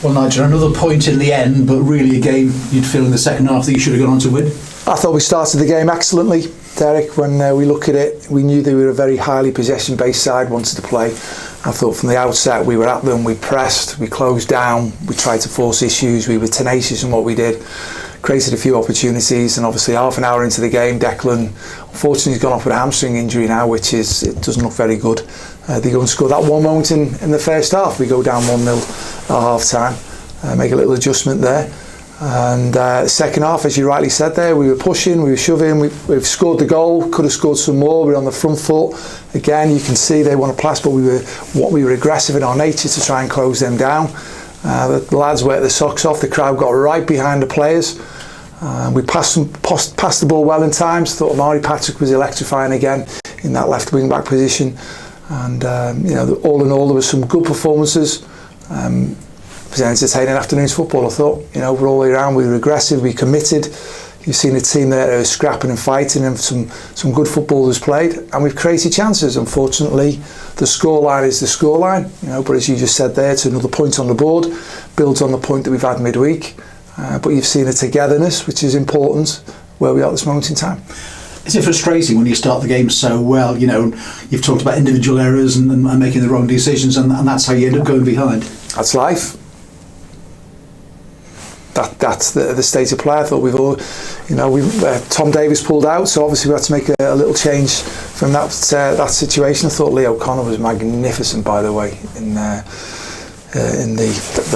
Well, Nigel, another point in the end, but really a game you'd feel in the second half that you should have gone on to win? I thought we started the game excellently, Derek. When we look at it, we knew they were a very highly possession-based side, wanted to play. I thought from the outset we were at them, we pressed, we closed down, we tried to force issues, we were tenacious in what we did, created a few opportunities, and obviously half an hour into the game, Declan, unfortunately, he's gone off with a hamstring injury now, which it doesn't look very good. They go and score that one moment in the first half. We go down 1-0 at half-time, make a little adjustment there. And second half, as you rightly said there, we were pushing, we were shoving, we've scored the goal, could have scored some more, we're on the front foot. Again, you can see they want to pass, but we were aggressive in our nature to try and close them down. The lads worked their socks off, the crowd got right behind the players. We passed the ball well in times. Thought 𝗦𝗧𝗧𝗘𝗥𝗧 was electrifying again in that left wing back position. And all in all, there were some good performances. It was an entertaining afternoon's football, I thought. We're all the way around, we were aggressive, we committed. You've seen a team there that was scrapping and fighting, and some good football was played, and we've created chances. Unfortunately, the scoreline is the scoreline, but as you just said there, it's another point on the board, builds on the point that we've had midweek. But you've seen a togetherness, which is important where we are at this moment in time. Is it frustrating when you start the game so well? You've talked about individual errors and making the wrong decisions, and that's how you end up going behind. That's life. That's the state of play. I thought Tom Davies pulled out, so obviously we had to make a little change from that situation. I thought Leo Connor was magnificent, by the way, in the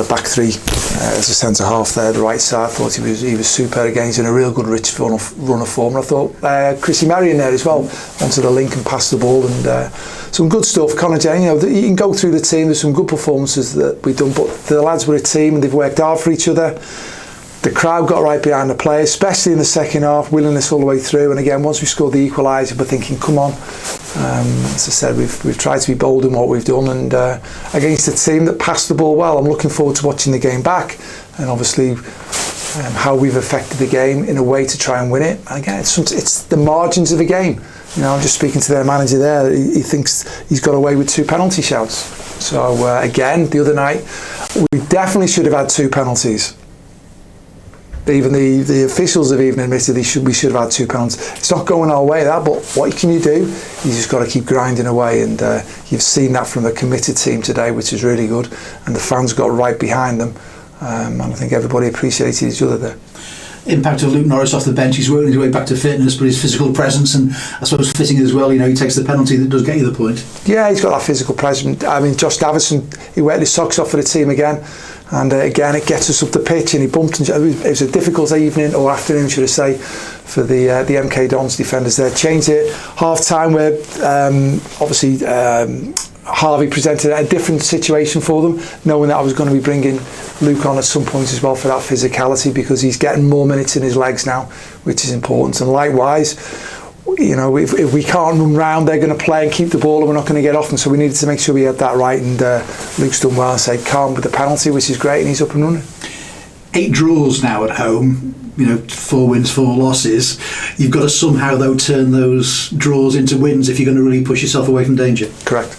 back three as a centre half there, the right side. I thought he was super again. He's in a real good rich run of form. And I thought Chrissy Marion there as well wanted a link and pass the ball, and some good stuff. Connor Jane, you can go through the team. There's some good performances that we've done, but the lads were a team and they've worked hard for each other. The crowd got right behind the players, especially in the second half, willingness all the way through. And again, once we scored the equaliser, we're thinking, come on. As I said, we've tried to be bold in what we've done, and against a team that passed the ball well. I'm looking forward to watching the game back, and obviously how we've affected the game in a way to try and win it. And again, it's the margins of the game. I'm just speaking to their manager there. He thinks he's got away with 2 penalty shouts. So again, the other night, we definitely should have had 2 penalties. Even the officials have even admitted we should have had 2 penalties. It's not going our way, that, but what can you do? You just got to keep grinding away, and you've seen that from a committed team today, which is really good, and the fans got right behind them, and I think everybody appreciated each other there. Impact of Luke Norris off the bench. He's working his way back to fitness, but his physical presence and I suppose fitting as well. He takes the penalty that does get you the point. Yeah, he's got that physical presence. I mean, Josh Davison, he worked his socks off for the team again, and again it gets us up the pitch, and he bumped. It was a difficult evening, or afternoon, should I say, for the MK Dons defenders there. Changed it half time where obviously Harvey presented a different situation for them, knowing that I was going to be bringing Luke on at some point as well for that physicality, because he's getting more minutes in his legs now, which is important. And likewise, if we can't run round, they're going to play and keep the ball, and we're not going to get off. And so we needed to make sure we had that right. And Luke's done well and stayed calm with the penalty, which is great, and he's up and running. 8 draws now at home. 4 wins, 4 losses. You've got to somehow, though, turn those draws into wins if you're going to really push yourself away from danger. Correct.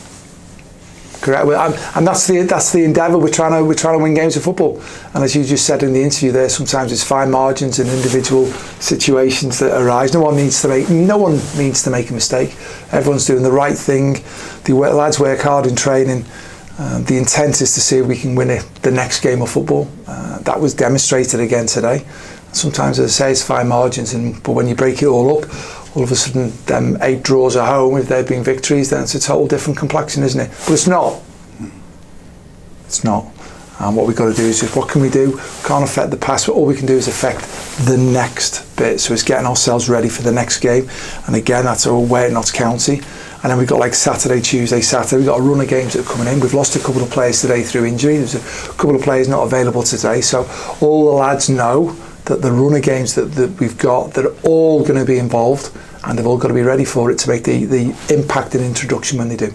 And that's the endeavour. We're trying to win games of football, and as you just said in the interview there, sometimes it's fine margins and individual situations that arise. No one needs to make a mistake. Everyone's doing the right thing. The lads work hard in training. The intent is to see if we can win the next game of football. That was demonstrated again today. Sometimes, as I say, it's fine margins, but when you break it all up, all of a sudden, them 8 draws at home, if they've been victories, then it's a total different complexion, isn't it? But it's not. It's not. And what we've got to do is just, what can we do? Can't affect the past, but all we can do is affect the next bit. So it's getting ourselves ready for the next game. And again, that's away at Notts County. And then we've got like Saturday, we've got a run of games that are coming in. We've lost a couple of players today through injury. There's a couple of players not available today. So all the lads know that the run of games that we've got, that are all going to be involved, and they've all got to be ready for it to make the impact and introduction when they do.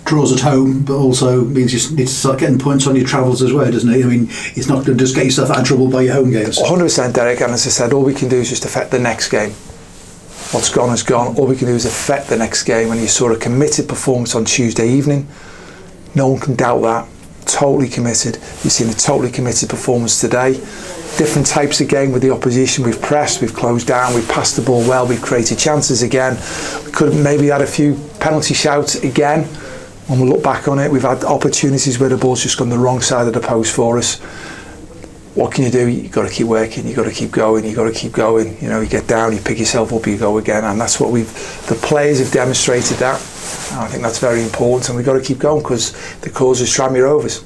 Draws at home, but also means you need to start getting points on your travels as well, doesn't it? I mean, it's not going to just get yourself out of trouble by your home games. 100%, Derek, and as I said, all we can do is just affect the next game. What's gone is gone. All we can do is affect the next game, and you saw a committed performance on Tuesday evening. No one can doubt that. totally committed. You've seen a totally committed performance today. Different types of game with the opposition. We've pressed, we've closed down, we've passed the ball well, we've created chances again. We could have maybe had a few penalty shouts again. When we look back on it, we've had opportunities where the ball's just gone the wrong side of the post for us. What can you do? You've got to keep working, you've got to keep going, you've got to keep going. You know, you get down, you pick yourself up, you go again, and that's what the players have demonstrated that. And I think that's very important, and we've got to keep going because the cause is Tranmere Rovers.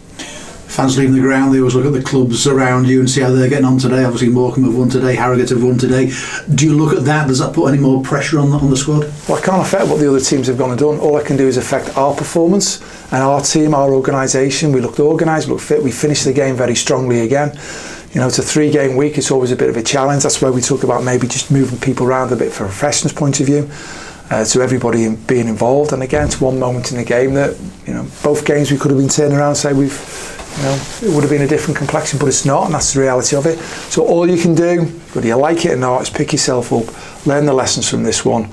Fans leaving the ground, they always look at the clubs around you and see how they're getting on today. Obviously Morecambe have won today, Harrogate have won today. Do you look at that? Does that put any more pressure on the squad? Well, I can't affect what the other teams have gone and done. All I can do is affect our performance and our team, our organisation. We looked organised, we looked fit, we finished the game very strongly again. You know, it's a 3-game week, it's always a bit of a challenge. That's why we talk about maybe just moving people around a bit from a freshness point of view. To everybody being involved, and again, it's one moment in the game that, you know, both games we could have been turning around and say it would have been a different complexion, but it's not, and that's the reality of it. So all you can do, whether you like it or not, is pick yourself up, learn the lessons from this one,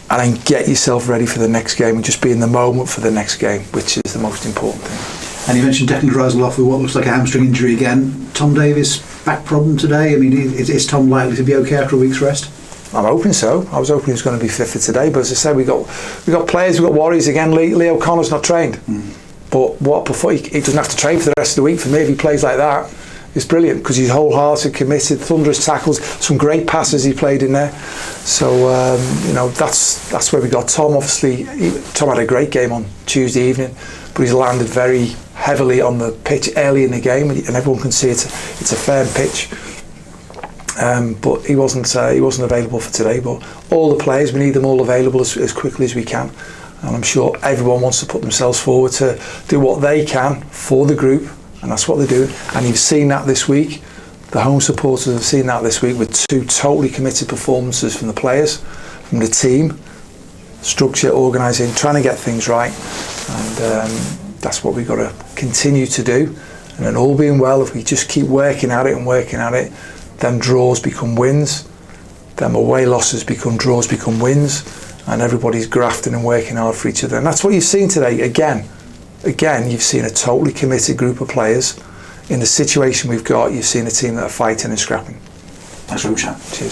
and then get yourself ready for the next game and just be in the moment for the next game, which is the most important thing. And you mentioned Declan Dreiselhoff with what looks like a hamstring injury again. Tom Davies, back problem today? I mean, is Tom likely to be okay after a week's rest? I'm hoping so. I was hoping he was going to be fit for today, but as I said, we got players, we've got worries again. Leo Connor's not trained, but he doesn't have to train for the rest of the week. For me, if he plays like that, it's brilliant because he's wholehearted, committed, thunderous tackles, some great passes he played in there. So you know, that's where we got Tom. Obviously, Tom had a great game on Tuesday evening, but he's landed very heavily on the pitch early in the game, and everyone can see it's a firm pitch. But he wasn't available for today. But all the players, we need them all available as quickly as we can, and I'm sure everyone wants to put themselves forward to do what they can for the group, and that's what they're doing. And you've seen that this week. The home supporters have seen that this week with 2 totally committed performances from the players, from the team, structure, organising, trying to get things right, and that's what we've got to continue to do. And then all being well, if we just keep working at it, then draws become wins, then away losses become draws, become wins, and everybody's grafting and working hard for each other. And that's what you've seen today. Again, you've seen a totally committed group of players. In the situation we've got, you've seen a team that are fighting and scrapping. Thanks very much. Cheers.